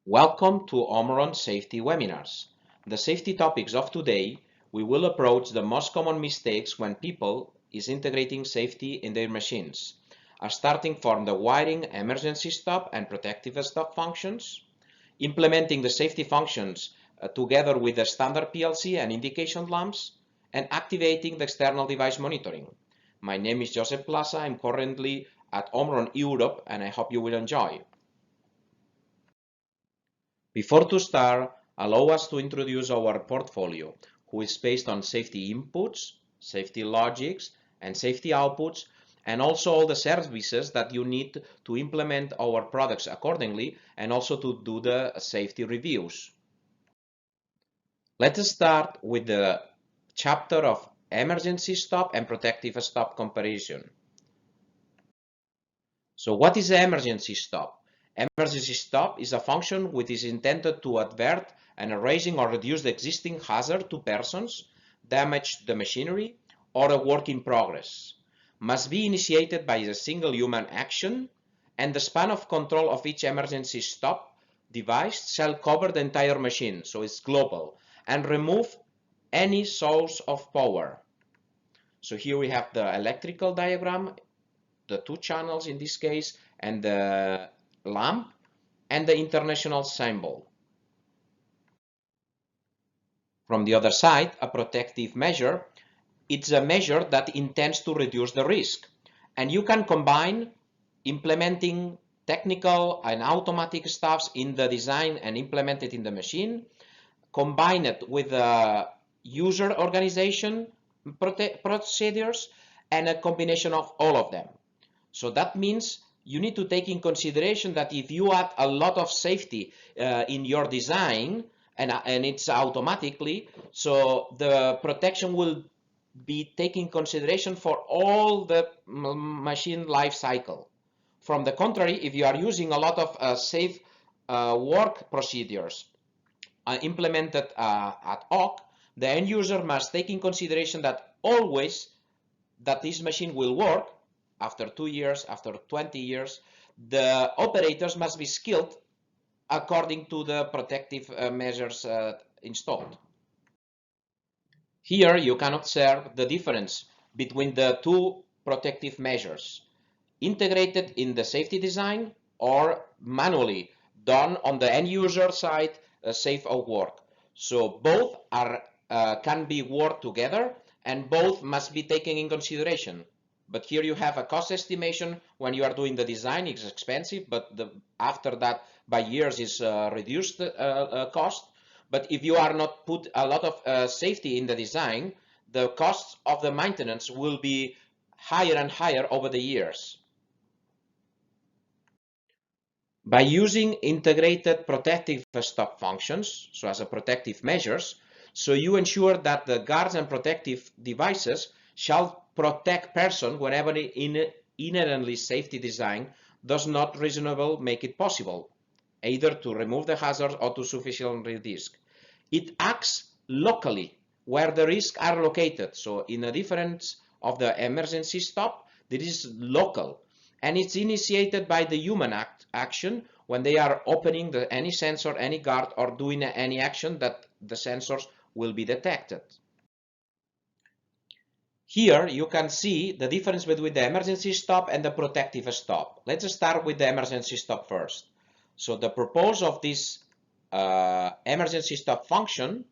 Welcome to Omron Safety Webinars. The safety topics of today, we will approach the most common mistakes when people is integrating safety in their machines, starting from the wiring emergency stop and protective stop functions, implementing the safety functions together with the standard PLC and indication lamps, and activating the external device monitoring. My name is Joseph Plaza. I'm currently at Omron Europe, and I hope you will enjoy. Before to start, allow us to introduce our portfolio, which is based on safety inputs, safety logics, and safety outputs, and also all the services that you need to implement our products accordingly, and also to do the safety reviews. Let us start with the chapter of emergency stop and protective stop comparison. So what is the emergency stop? Emergency stop is a function which is intended to avert and erasing or reduce the existing hazard to persons, damage the machinery, or a work in progress. Must be initiated by a single human action, and the span of control of each emergency stop device shall cover the entire machine, so it's global, and remove any source of power. So here we have the electrical diagram, the two channels in this case, and the lamp, and the international symbol. From the other side, a protective measure, it's a measure that intends to reduce the risk. And you can combine implementing technical and automatic stuffs in the design and implement it in the machine, combine it with user organization procedures, and a combination of all of them. So that means you need to take in consideration that if you add a lot of safety in your design, and it's automatically, so the protection will be taking consideration for all the machine life cycle. From the contrary, if you are using a lot of safe work procedures implemented ad hoc, the end user must take in consideration that always that this machine will work. After 2 years, after 20 years, the operators must be skilled according to the protective measures installed. Here you can observe the difference between the two protective measures, integrated in the safety design or manually done on the end user side, safe of work. So both are can be worked together, and both must be taken in consideration. But here you have a cost estimation. When you are doing the design, it's expensive, but after that, by years, is reduced cost. But if you are not put a lot of safety in the design, the costs of the maintenance will be higher and higher over the years. By using integrated protective stop functions, so as a protective measures, so you ensure that the guards and protective devices shall protect person whenever inherently safety design does not reasonably make it possible, either to remove the hazard or to sufficiently risk. It acts locally where the risks are located. So in a difference of the emergency stop, this is local, and it's initiated by the human action when they are opening any sensor, any guard, or doing any action that the sensors will be detected. Here you can see the difference between the emergency stop and the protective stop. Let's start with the emergency stop first. So the purpose of this emergency stop function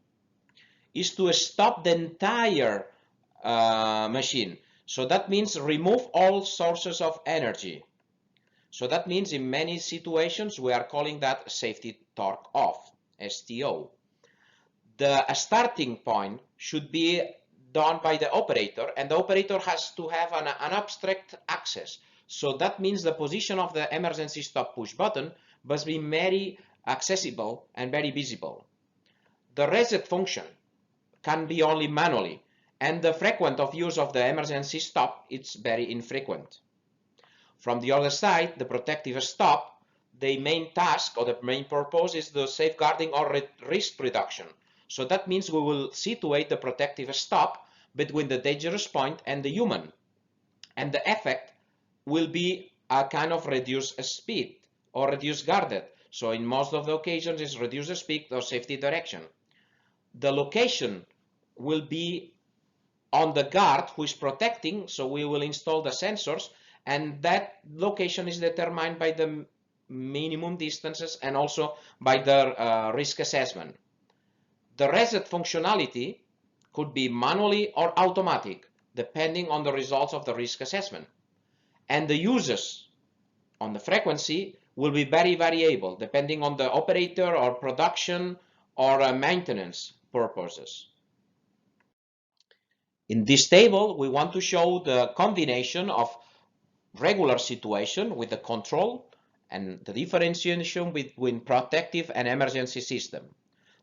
is to stop the entire machine. So that means remove all sources of energy. So that means in many situations we are calling that safety torque off, STO. The starting point should be done by the operator, and the operator has to have an abstract access. So that means the position of the emergency stop push button must be very accessible and very visible. The reset function can be only manually, and the frequency of use of the emergency stop is very infrequent. From the other side, the protective stop, the main task or the main purpose is the safeguarding or risk reduction. So that means we will situate the protective stop between the dangerous point and the human. And the effect will be a kind of reduced speed or reduced guarded. So in most of the occasions, it's reduce the speed or safety direction. The location will be on the guard who is protecting, so we will install the sensors, and that location is determined by the minimum distances and also by the risk assessment. The reset functionality could be manually or automatic, depending on the results of the risk assessment. And the uses on the frequency will be very variable, depending on the operator or production or maintenance purposes. In this table, we want to show the combination of regular situation with the control and the differentiation between protective and emergency system.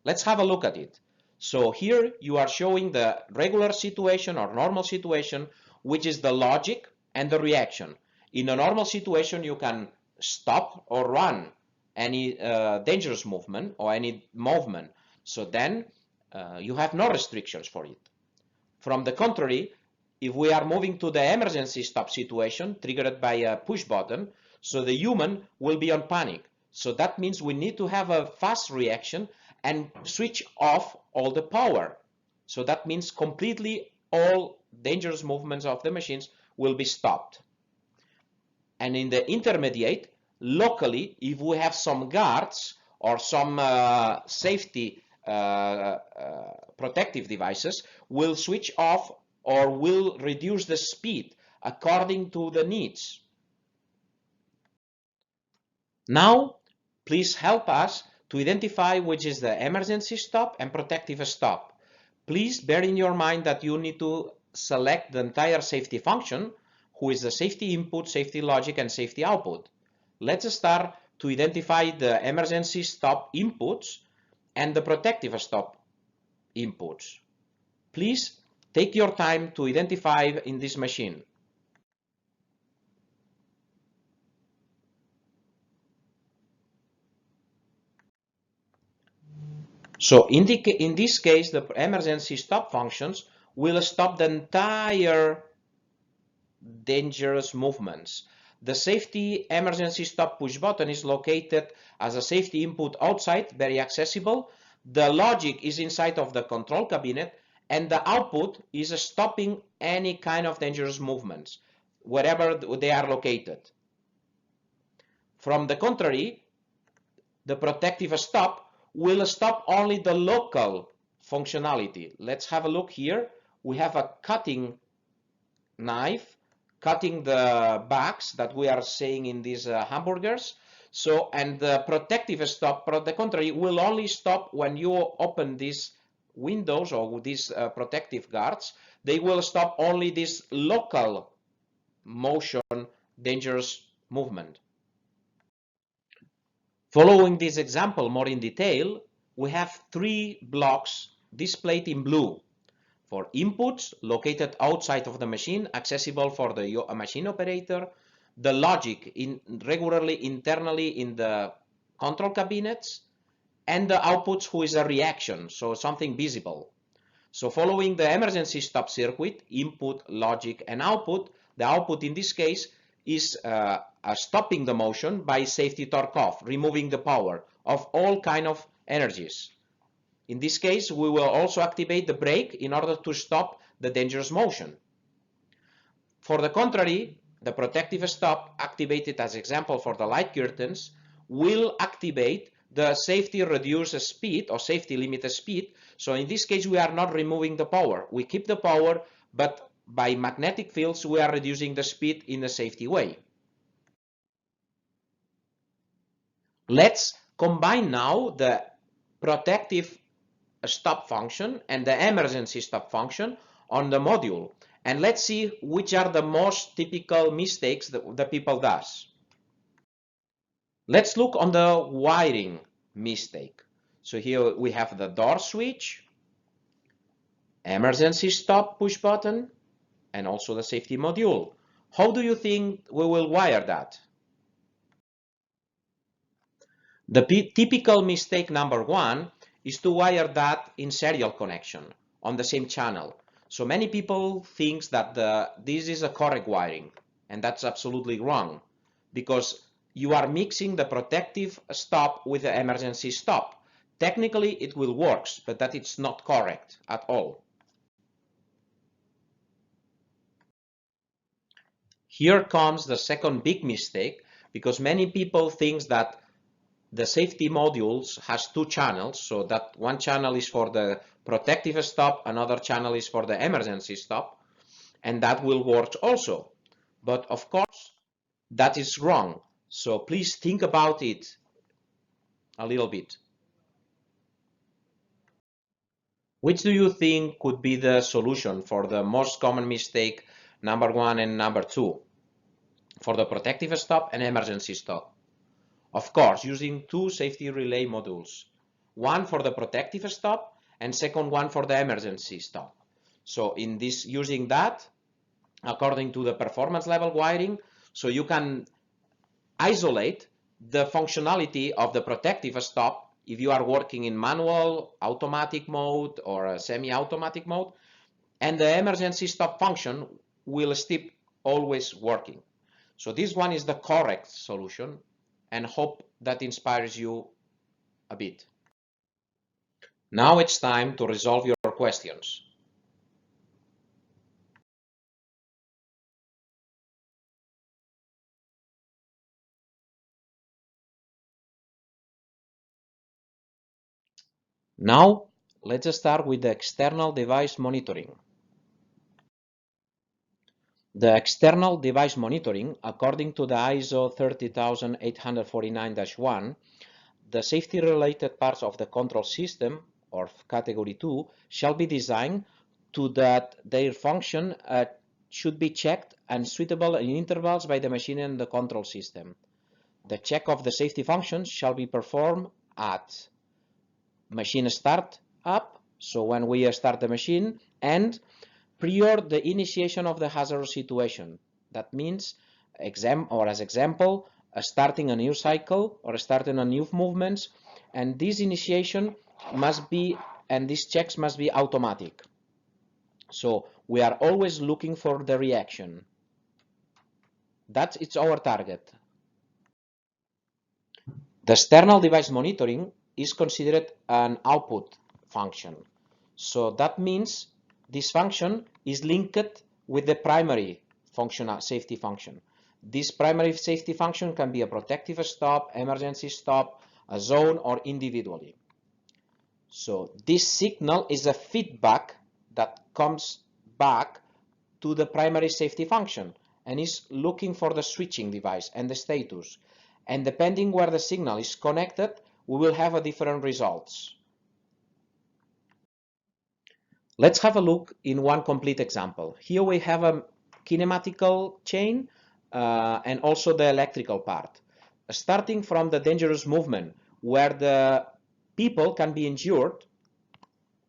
Let's have a look at it. So here you are showing the regular situation or normal situation, which is the logic and the reaction. In a normal situation, you can stop or run any dangerous movement or any movement. So then you have no restrictions for it. From the contrary, if we are moving to the emergency stop situation triggered by a push button, so the human will be on panic. So that means we need to have a fast reaction and switch off all the power. So that means completely all dangerous movements of the machines will be stopped. And in the intermediate, locally, if we have some guards or some safety protective devices, will switch off or will reduce the speed according to the needs. Now, please help us to identify which is the emergency stop and protective stop. Please bear in your mind that you need to select the entire safety function, who is the safety input, safety logic, and safety output. Let's start to identify the emergency stop inputs and the protective stop inputs. Please take your time to identify in this machine. So in this case, the emergency stop functions will stop the entire dangerous movements. The safety emergency stop push button is located as a safety input outside, very accessible. The logic is inside of the control cabinet, and the output is stopping any kind of dangerous movements, wherever they are located. From the contrary, the protective stop will stop only the local functionality. Let's have a look here. We have a cutting knife cutting the bags that we are seeing in these hamburgers. So, and the protective stop, on the contrary, will only stop when you open these windows or these protective guards. They will stop only this local motion, dangerous movement. Following this example more in detail, we have three blocks displayed in blue. For inputs located outside of the machine, accessible for the machine operator, the logic regularly internally in the control cabinets, and the outputs who is a reaction, so something visible. So following the emergency stop circuit, input, logic, and output, the output in this case is stopping the motion by safety torque off, removing the power of all kind of energies. In this case, we will also activate the brake in order to stop the dangerous motion. For the contrary, the protective stop, activated as example for the light curtains, will activate the safety reduce speed or safety limit speed. So in this case, we are not removing the power. We keep the power, but by magnetic fields, we are reducing the speed in a safety way. Let's combine now the protective stop function and the emergency stop function on the module, and let's see which are the most typical mistakes that the people does. Let's look on the wiring mistake. So here we have the door switch, emergency stop push button, and also the safety module. How do you think we will wire that? The typical mistake number one is to wire that in serial connection on the same channel. So many people think that this is a correct wiring, and that's absolutely wrong, because you are mixing the protective stop with the emergency stop. Technically, it will work, but that it's not correct at all. Here comes the second big mistake, because many people think that the safety modules has two channels, so that one channel is for the protective stop, another channel is for the emergency stop, and that will work also. But of course, that is wrong. So please think about it a little bit. Which do you think could be the solution for the most common mistake, number 1 and number 2, for the protective stop and emergency stop? Of course, using two safety relay modules, one for the protective stop and second one for the emergency stop. So in this, using that according to the performance level wiring, so you can isolate the functionality of the protective stop if you are working in manual, automatic mode, or a semi-automatic mode, and the emergency stop function will still always working. So this one is the correct solution, and hope that inspires you a bit. Now it's time to resolve your questions. Now, let's start with the external device monitoring. The external device monitoring, according to the ISO 30849-1, the safety-related parts of the control system, or category 2, shall be designed to that their function should be checked and suitable in intervals by the machine and the control system. The check of the safety functions shall be performed at machine start up, so when we start the machine, and prior the initiation of the hazardous situation. That means, as example, starting a new cycle or starting a new movements, and this initiation must be, and these checks must be automatic. So we are always looking for the reaction. It's our target. The external device monitoring is considered an output function. So that means this function is linked with the primary safety function. This primary safety function can be a protective stop, emergency stop, a zone, or individually. So this signal is a feedback that comes back to the primary safety function and is looking for the switching device and the status. And depending where the signal is connected, we will have a different results. Let's have a look in one complete example. Here we have a kinematical chain and also the electrical part. Starting from the dangerous movement where the people can be injured,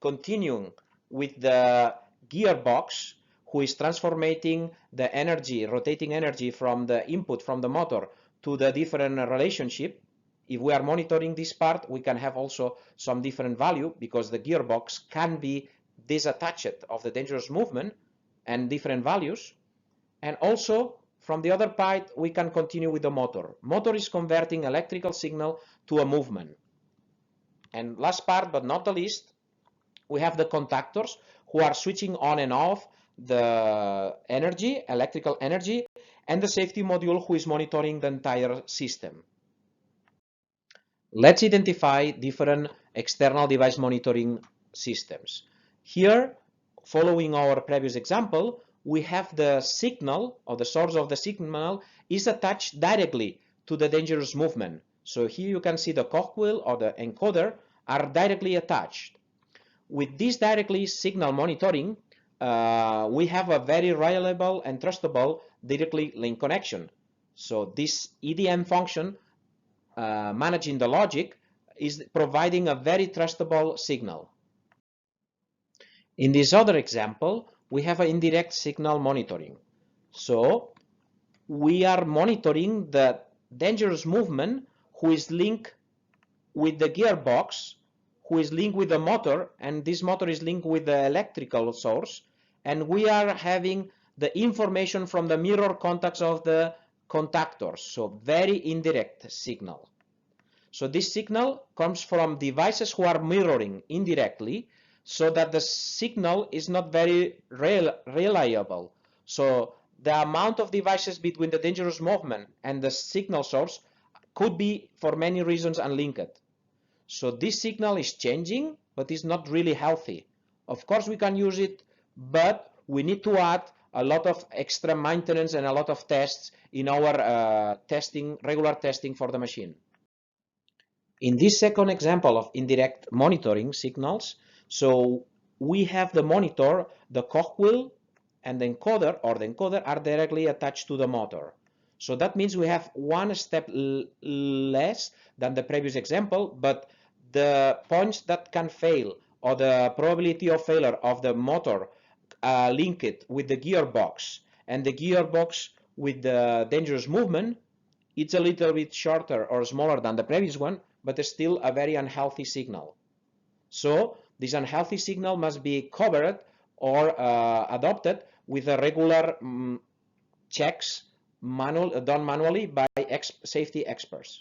continuing with the gearbox who is transforming the energy, rotating energy from the input from the motor to the different relationship. If we are monitoring this part, we can have also some different value because the gearbox can be disattached of the dangerous movement and different values. And also from the other part, we can continue with the motor. Motor is converting electrical signal to a movement. And last part, but not the least, we have the contactors who are switching on and off the energy, electrical energy, and the safety module who is monitoring the entire system. Let's identify different external device monitoring systems. Here, following our previous example, we have the signal, or the source of the signal is attached directly to the dangerous movement. So here you can see the cogwheel or the encoder are directly attached. With this directly signal monitoring, we have a very reliable and trustable directly link connection. So this EDM function managing the logic is providing a very trustable signal. In this other example, we have an indirect signal monitoring. So we are monitoring the dangerous movement who is linked with the gearbox, who is linked with the motor, and this motor is linked with the electrical source, and we are having the information from the mirror contacts of the contactors, so very indirect signal. So this signal comes from devices who are mirroring indirectly, so that the signal is not very reliable. So the amount of devices between the dangerous movement and the signal source could be for many reasons unlinked. So this signal is changing, but it's not really healthy. Of course we can use it, but we need to add a lot of extra maintenance and a lot of tests in our regular testing for the machine. In this second example of indirect monitoring signals, so we have the monitor, the cogwheel, and the encoder are directly attached to the motor. So that means we have one step less than the previous example, but the points that can fail or the probability of failure of the motor linked with the gearbox and the gearbox with the dangerous movement, it's a little bit shorter or smaller than the previous one, but it's still a very unhealthy signal. So this unhealthy signal must be covered or adopted with a regular checks done manually by safety experts.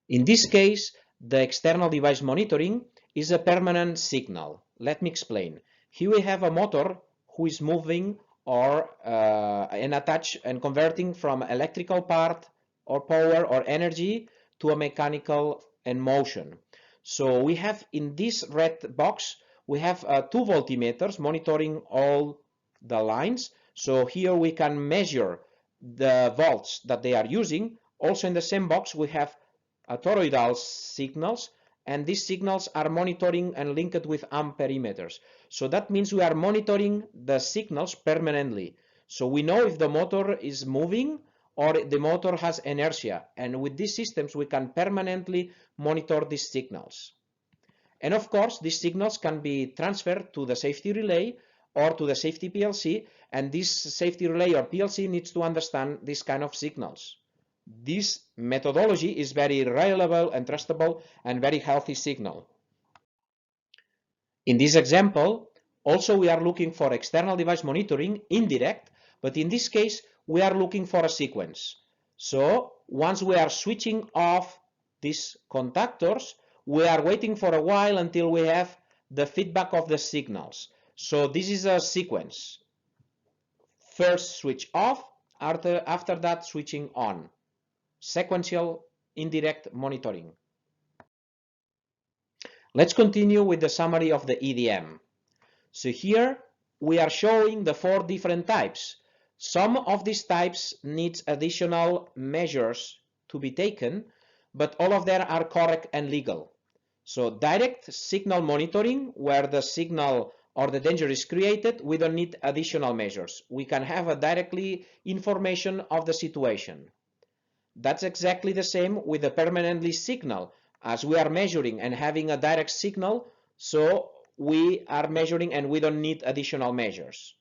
In this case, the external device monitoring is a permanent signal. Let me explain. Here we have a motor who is moving or and attach and converting from electrical part or power or energy to a mechanical and motion. So we have in this red box, we have 2 voltmeters monitoring all the lines. So here we can measure the volts that they are using. Also in the same box we have toroidal signals, and these signals are monitoring and linked with amperimeters. So that means we are monitoring the signals permanently. So we know if the motor is moving or the motor has inertia, and with these systems we can permanently monitor these signals. And of course these signals can be transferred to the safety relay or to the safety PLC, and this safety relay or PLC needs to understand this kind of signals. This methodology is very reliable and trustable and very healthy signal. In this example, also we are looking for external device monitoring, indirect, but in this case we are looking for a sequence. So once we are switching off these contactors, we are waiting for a while until we have the feedback of the signals. So this is a sequence. First switch off, after that switching on. Sequential indirect monitoring. Let's continue with the summary of the EDM. So here we are showing the 4 different types. Some of these types need additional measures to be taken, but all of them are correct and legal. So direct signal monitoring, where the signal or the danger is created, we don't need additional measures. We can have a directly information of the situation. That's exactly the same with the permanently signal. As we are measuring and having a direct signal, so we are measuring and we don't need additional measures.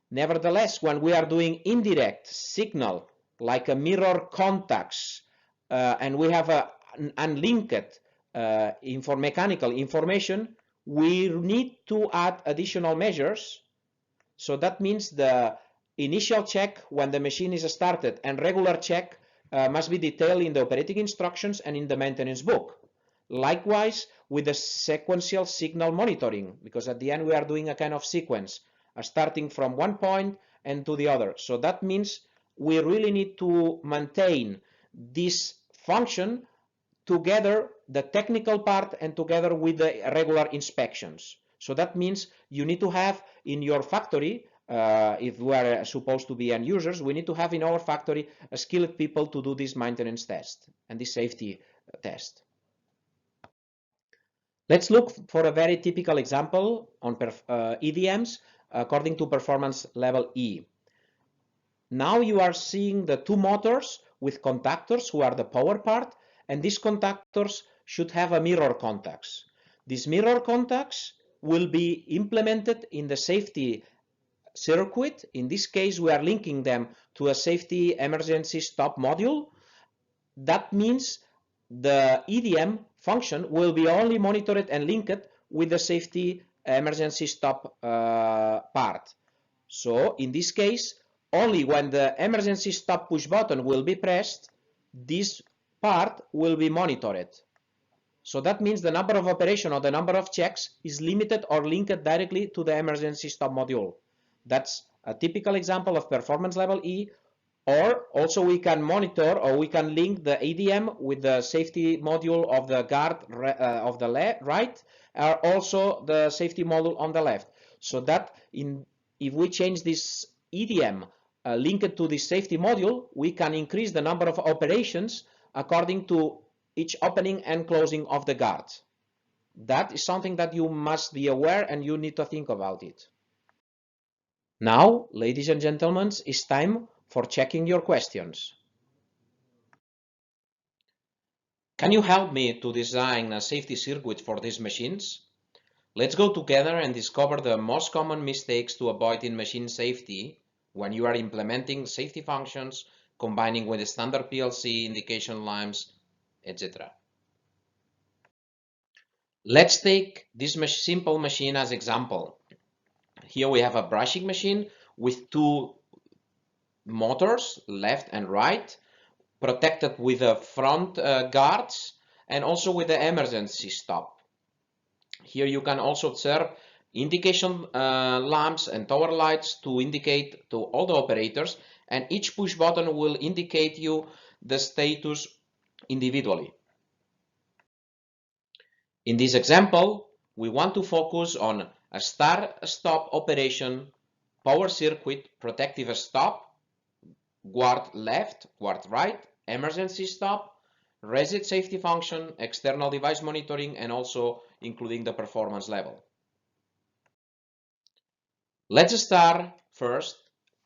Nevertheless, when we are doing indirect signal, like a mirror contacts, and we have an unlinked mechanical information, we need to add additional measures. So that means the initial check when the machine is started and regular check must be detailed in the operating instructions and in the maintenance book. Likewise with the sequential signal monitoring, because at the end we are doing a kind of sequence, starting from one point and to the other. So that means we really need to maintain this function together, the technical part, and together with the regular inspections. So that means you need to have in your factory, if we are supposed to be end users, we need to have in our factory skilled people to do this maintenance test and this safety test. Let's look for a very typical example on EDMs according to performance level E. Now you are seeing the 2 motors with contactors who are the power part, and these contactors should have a mirror contacts. These mirror contacts will be implemented in the safety circuit. In this case, we are linking them to a safety emergency stop module. That means the EDM function will be only monitored and linked with the safety emergency stop part. So in this case, only when the emergency stop push button will be pressed, this part will be monitored. So that means the number of operation or the number of checks is limited or linked directly to the emergency stop module. That's a typical example of performance level E. Or also we can monitor or we can link the ADM with the safety module of the guard of the right, or also the safety module on the left. So that if we change this EDM linked to the safety module, we can increase the number of operations according to each opening and closing of the guard. That is something that you must be aware and you need to think about it. Now, ladies and gentlemen, it's time for checking your questions. Can you help me to design a safety circuit for these machines? Let's go together and discover the most common mistakes to avoid in machine safety when you are implementing safety functions, combining with the standard PLC, indication lamps, etc. Let's take this simple machine as example. Here we have a brushing machine with two motors, left and right, protected with the front guards and also with the emergency stop. Here you can also observe indication lamps and tower lights to indicate to all the operators, and each push button will indicate you the status individually. In this example, we want to focus on a start-stop operation, power circuit, protective stop, guard left, guard right, emergency stop, reset safety function, external device monitoring, and also including the performance level. Let's start first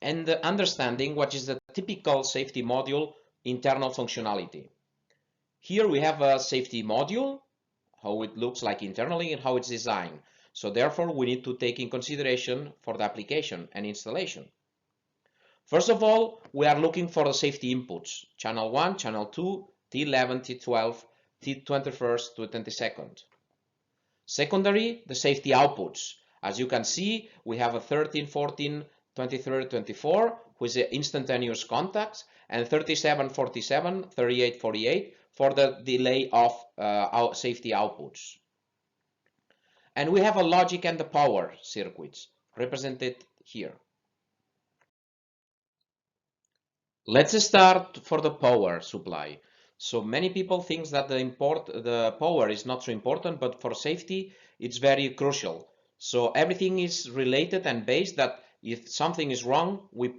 and understanding what is the typical safety module internal functionality. Here we have a safety module, how it looks like internally and how it's designed. So therefore we need to take in consideration for the application and installation. First of all, we are looking for the safety inputs, channel 1, channel 2, T11, T12, T21st to 22nd. Secondary, the safety outputs. As you can see, we have a 13, 14, 23, 24, which is instantaneous contacts, and 37, 47, 38, 48 for the delay of safety outputs. And we have a logic and the power circuits represented here. Let's start for the power supply. So many people think that the power is not so important, but for safety it's very crucial. So everything is related and based that if something is wrong, we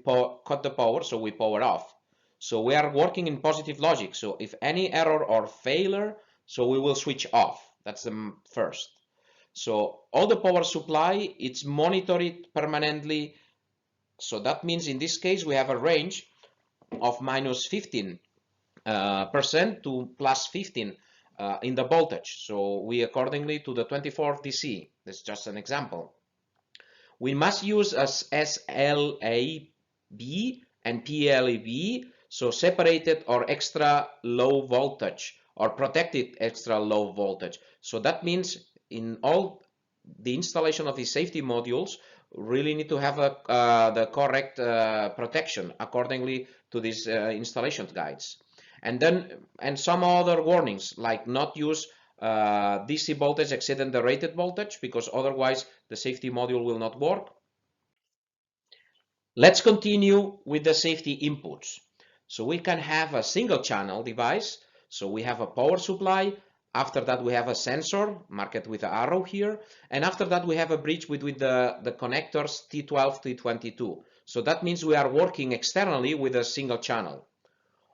cut the power, so we power off. So we are working in positive logic. So if any error or failure, so we will switch off. That's the first. So all the power supply, it's monitored permanently. So that means in this case, we have a range of minus 15% to plus 15 in the voltage. So we accordingly to the 24 DC. That's just an example. We must use as SLAB and PLAB, so separated or extra low voltage or protected extra low voltage. So that means in all the installation of these safety modules really need to have the correct protection accordingly to these installation guides. And some other warnings like not use DC voltage exceeding the rated voltage, because otherwise the safety module will not work. Let's continue with the safety inputs. So we can have a single channel device. So we have a power supply. After that we have a sensor marked with an arrow here. And after that we have a bridge with the connectors T12, T22. So that means we are working externally with a single channel.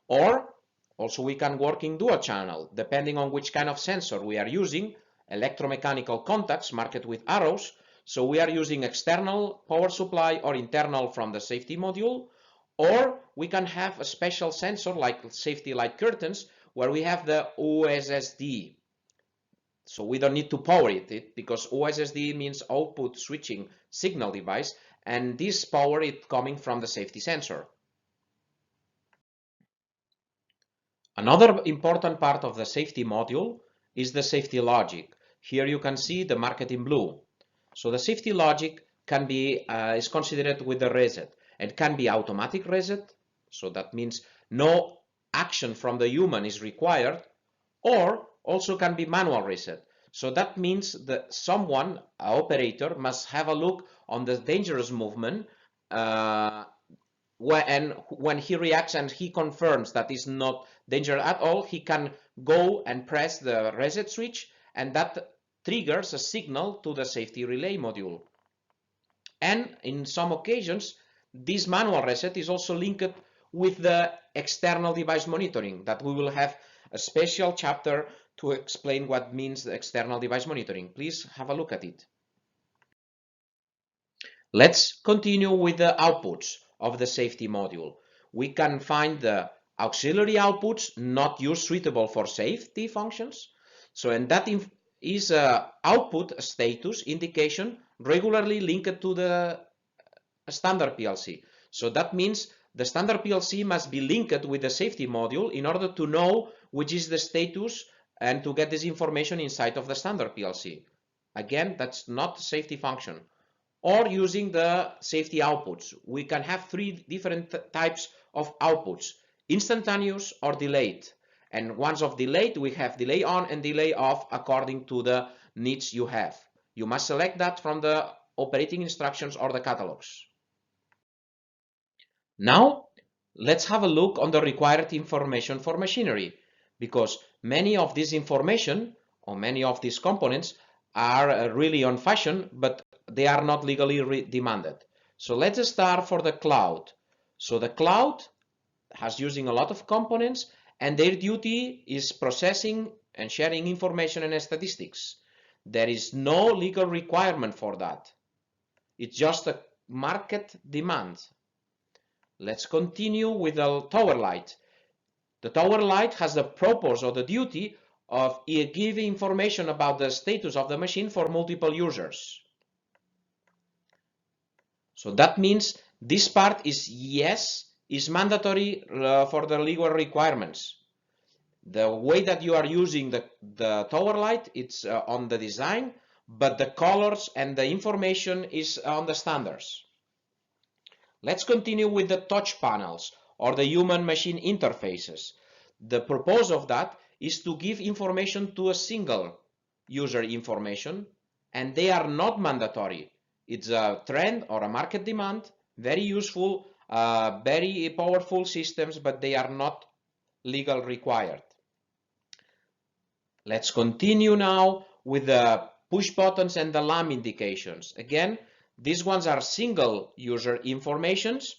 Or also we can work in dual channel, depending on which kind of sensor we are using. Electromechanical contacts marked with arrows. So we are using external power supply or internal from the safety module. Or we can have a special sensor like safety light curtains where we have the OSSD. So we don't need to power it because OSSD means output switching signal device, and this power is coming from the safety sensor. Another important part of the safety module is the safety logic. Here you can see the marked in blue. So the safety logic can be is considered with the reset. It can be automatic reset, so that means no action from the human is required, or also can be manual reset. So that means that someone, an operator, must have a look on the dangerous movement, when he reacts and he confirms that is not danger at all, he can go and press the reset switch, and that triggers a signal to the safety relay module. And in some occasions, this manual reset is also linked with the external device monitoring, that we will have a special chapter to explain what means the external device monitoring. Please have a look at it. Let's continue with the outputs of the safety module. We can find the auxiliary outputs not used suitable for safety functions. So, and that is a output status indication regularly linked to the standard PLC. So that means the standard PLC must be linked with the safety module in order to know which is the status and to get this information inside of the standard PLC. Again, that's not a safety function. Or using the safety outputs. We can have three different types of outputs: instantaneous or delayed. And once of delayed, we have delay on and delay off according to the needs you have. You must select that from the operating instructions or the catalogs. Now, let's have a look on the required information for machinery, because many of this information or many of these components are really on fashion, but they are not legally demanded. So let's start for the cloud. So the cloud has using a lot of components, and their duty is processing and sharing information and statistics. There is no legal requirement for that. It's just a market demand. Let's continue with the tower light. The tower light has the purpose or the duty of giving information about the status of the machine for multiple users. So that means this part is, yes, is mandatory for the legal requirements. The way that you are using the tower light, it's on the design, but the colors and the information is on the standards. Let's continue with the touch panels or the human-machine interfaces. The purpose of that is to give information to a single user information, and they are not mandatory. It's a trend or a market demand, very useful, very powerful systems, but they are not legal required. Let's continue now with the push buttons and the lamp indications. Again, these ones are single user informations,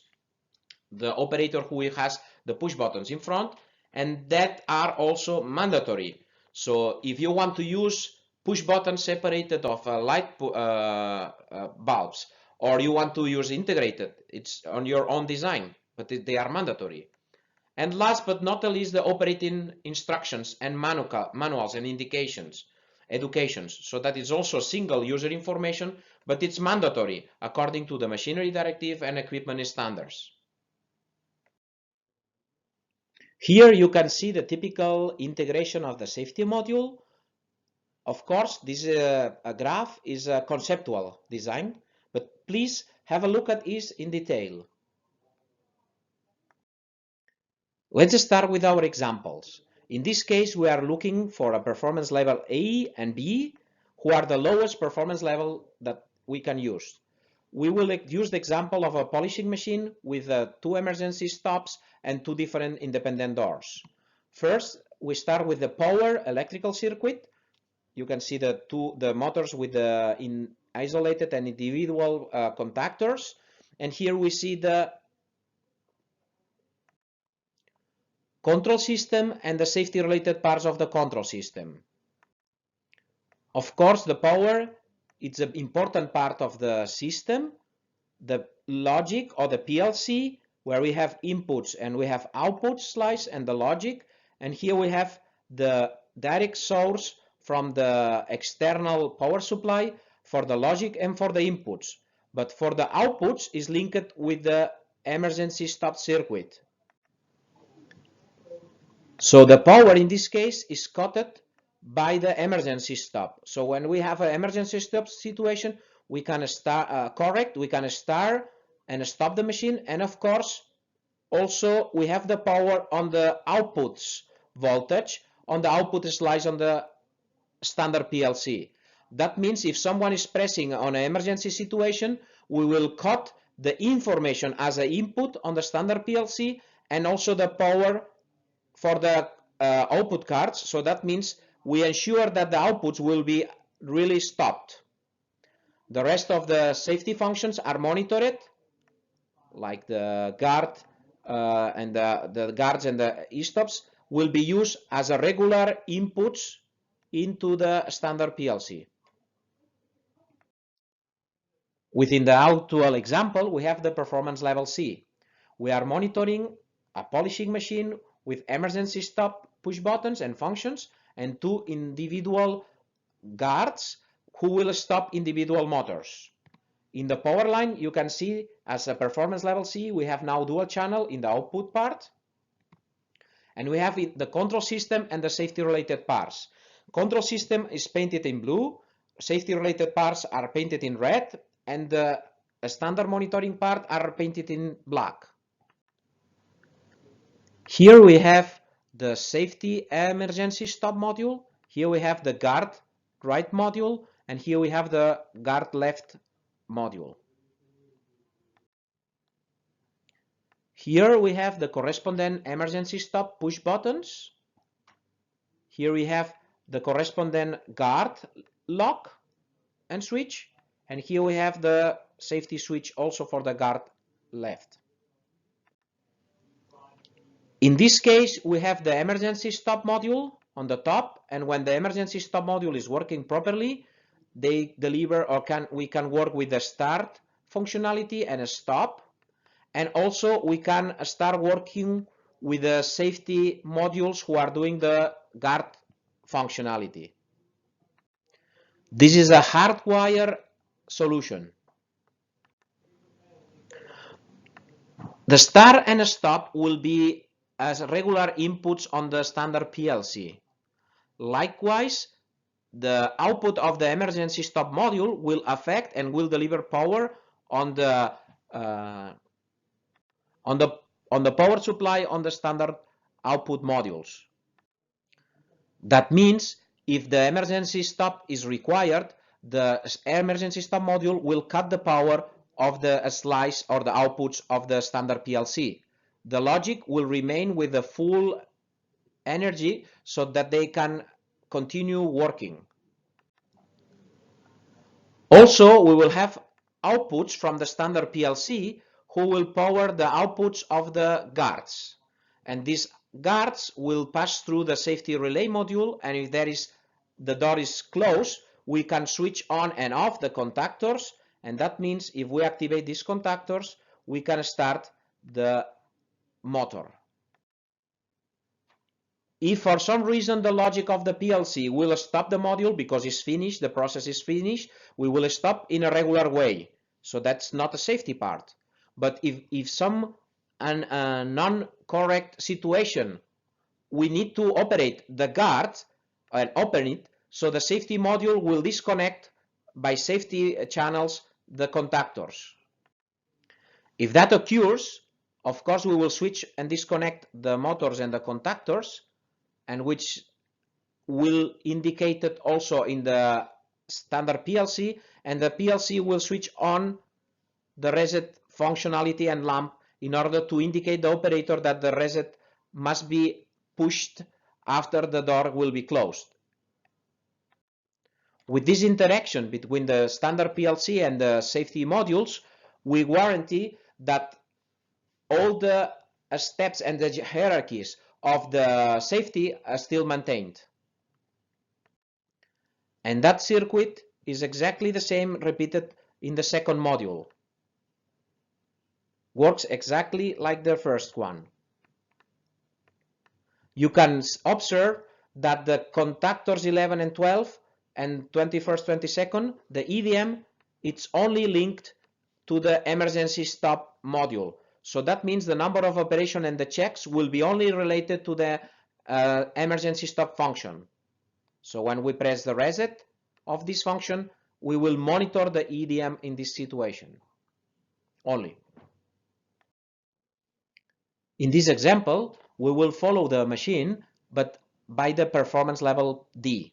the operator who has the push buttons in front, and that are also mandatory. So if you want to use push buttons separated of light bulbs, or you want to use integrated, it's on your own design, but they are mandatory. And last but not least, the operating instructions and manuals and indications, educations. So that is also single user information, but it's mandatory according to the machinery directive and equipment standards. Here you can see the typical integration of the safety module. Of course, this a graph is a conceptual design, but please have a look at it in detail. Let's start with our examples. In this case, we are looking for a performance level A and B, who are the lowest performance level that we can use. We will use the example of a polishing machine with 2 emergency stops and 2 different independent doors. First, we start with the power electrical circuit. You can see the motors with the isolated and individual contactors. And here we see the control system and the safety related parts of the control system. Of course, the power, it's an important part of the system. The logic or the PLC, where we have inputs and we have output slice and the logic. And here we have the direct source from the external power supply for the logic and for the inputs. But for the outputs is linked with the emergency stop circuit. So the power in this case is cut by the emergency stop. So when we have an emergency stop situation, we can start we can start and stop the machine. And of course, also we have the power on the outputs voltage on the output slice on the standard PLC. That means if someone is pressing on an emergency situation, we will cut the information as an input on the standard PLC and also the power for the output cards. So that means we ensure that the outputs will be really stopped. The rest of the safety functions are monitored, like the guard and the guards and the e-stops will be used as a regular inputs into the standard PLC. Within the actual example, we have the performance level C. We are monitoring a polishing machine with emergency stop push buttons and functions and 2 individual guards who will stop individual motors. In the power line, you can see as a performance level C, we have now dual channel in the output part. And we have the control system and the safety related parts. Control system is painted in blue, safety related parts are painted in red, and the standard monitoring part are painted in black. Here we have the safety emergency stop module. Here we have the guard right module, and here we have the guard left module. Here we have the corresponding emergency stop push buttons. Here we have the corresponding guard lock and switch, and here we have the safety switch also for the guard left. In this case, we have the emergency stop module on the top, and when the emergency stop module is working properly, they deliver, or we can work with the start functionality and a stop, and also we can start working with the safety modules who are doing the guard functionality. This is a hardwire solution. The start and stop will be as regular inputs on the standard PLC. Likewise, the output of the emergency stop module will affect and will deliver power on the power supply on the standard output modules. That means if the emergency stop is required, the emergency stop module will cut the power of the slice or the outputs of the standard PLC. The logic will remain with the full energy so that they can continue working. Also, we will have outputs from the standard PLC who will power the outputs of the guards. And these guards will pass through the safety relay module, and if the door is closed, we can switch on and off the contactors, and that means if we activate these contactors, we can start the motor. If for some reason the logic of the PLC will stop the module because it's finished, the process is finished, we will stop in a regular way. So that's not a safety part. But if some non-correct situation, we need to operate the guard and open it, so the safety module will disconnect by safety channels the contactors. If that occurs, of course we will switch and disconnect the motors and the contactors, and which will indicate it also in the standard PLC, and the PLC will switch on the reset functionality and lamp in order to indicate the operator that the reset must be pushed after the door will be closed. With this interaction between the standard PLC and the safety modules, we guarantee that all the steps and the hierarchies of the safety are still maintained. And that circuit is exactly the same repeated in the second module. Works exactly like the first one. You can observe that the contactors 11 and 12 and 21st, 22nd, the EDM, it's only linked to the emergency stop module. So that means the number of operation and the checks will be only related to the emergency stop function. So when we press the reset of this function, we will monitor the EDM in this situation only. In this example, we will follow the machine, but by the performance level D.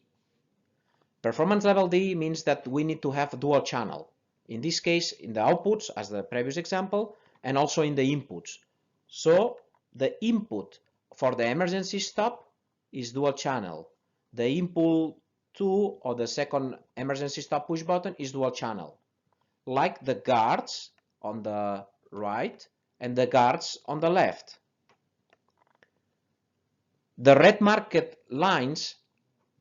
Performance level D means that we need to have dual channel. In this case, in the outputs, as the previous example, and also in the inputs. So the input for the emergency stop is dual channel. The input 2 or the second emergency stop push button is dual channel. Like the guards on the right and the guards on the left. The red marked lines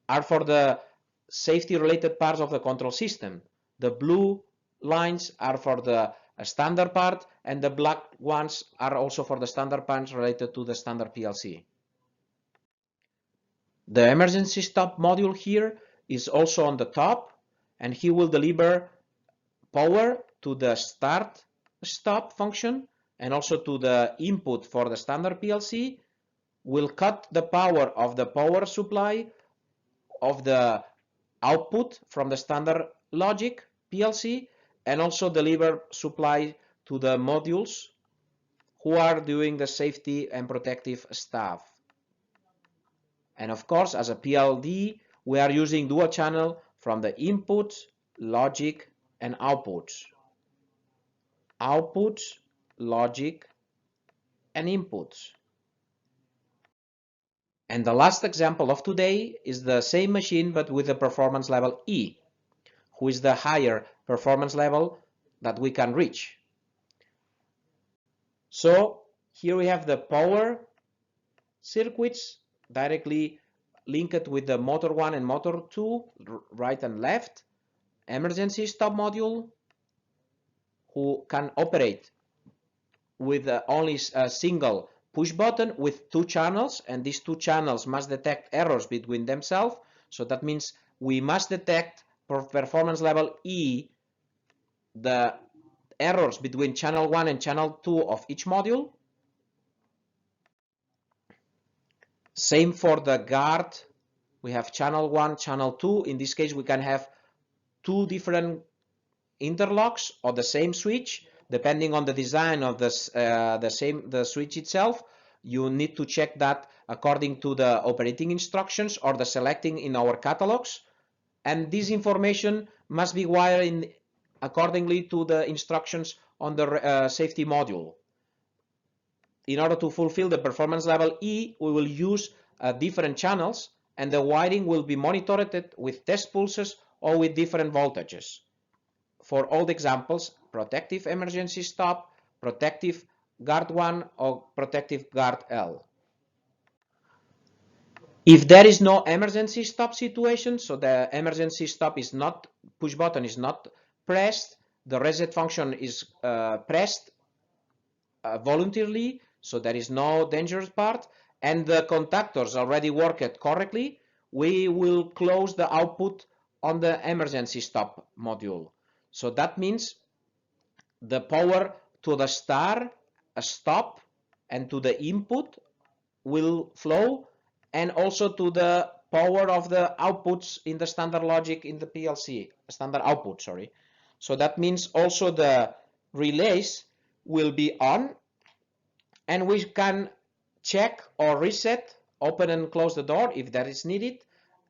are for the safety related parts of the control system. The blue lines are for the standard part, and the black ones are also for the standard parts related to the standard PLC. The emergency stop module here is also on the top, and he will deliver power to the start stop function and also to the input for the standard PLC. Will cut the power of the power supply of the output from the standard logic PLC, and also deliver supply to the modules who are doing the safety and protective stuff. And of course, as a PLD, we are using dual channel from the inputs, logic, and outputs. Outputs, logic, and inputs. And the last example of today is the same machine but with the performance level E, who is the higher performance level that we can reach. So here we have the power circuits directly linked with the motor 1 and motor 2, right and left, emergency stop module, who can operate with only a single push button with 2 channels, and these 2 channels must detect errors between themselves. So that means we must detect for performance level E the errors between channel 1 and channel 2 of each module. Same for the guard. We have channel 1, channel 2. In this case, we can have 2 different interlocks or the same switch. Depending on the design of the switch itself, you need to check that according to the operating instructions or the selecting in our catalogs. And this information must be wired accordingly to the instructions on the safety module. In order to fulfill the performance level E, we will use different channels, and the wiring will be monitored with test pulses or with different voltages. For all the examples, protective emergency stop, protective guard 1, or protective guard L. If there is no emergency stop situation, so the emergency stop is not, push button is not pressed, the reset function is pressed voluntarily, so there is no dangerous part, and the contactors already worked correctly, we will close the output on the emergency stop module. So that means the power to the stop, and to the input will flow, and also to the power of the outputs in the standard logic in the PLC, standard output, sorry. So that means also the relays will be on, and we can check or reset, open and close the door if that is needed,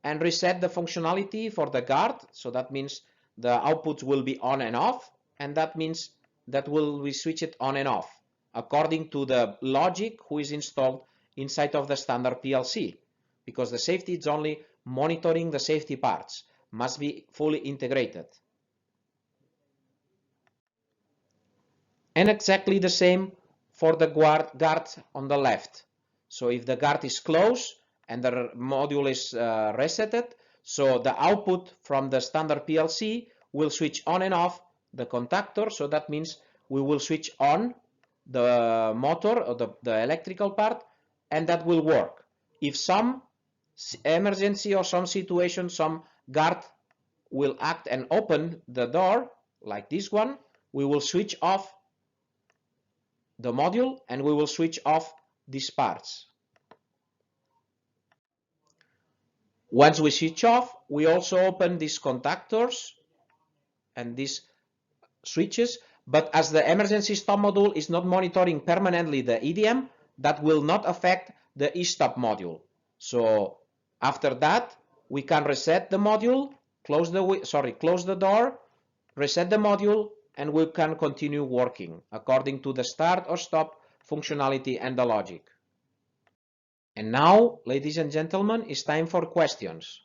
and reset the functionality for the guard. So that means the outputs will be on and off, and that means that we switch it on and off according to the logic who is installed inside of the standard PLC, because the safety is only monitoring the safety parts, must be fully integrated. And exactly the same for the guard on the left. So if the guard is closed and the module is resetted, so the output from the standard PLC will switch on and off the contactor. So that means we will switch on the motor or the electrical part, and that will work. If some emergency or some situation, some guard will act and open the door like this one, we will switch off the module and we will switch off these parts. Once we switch off, we also open these contactors and these switches, but as the emergency stop module is not monitoring permanently the EDM, that will not affect the eStop module. So after that, we can reset the module, close the door, reset the module, and we can continue working according to the start or stop functionality and the logic. And now, ladies and gentlemen, it's time for questions.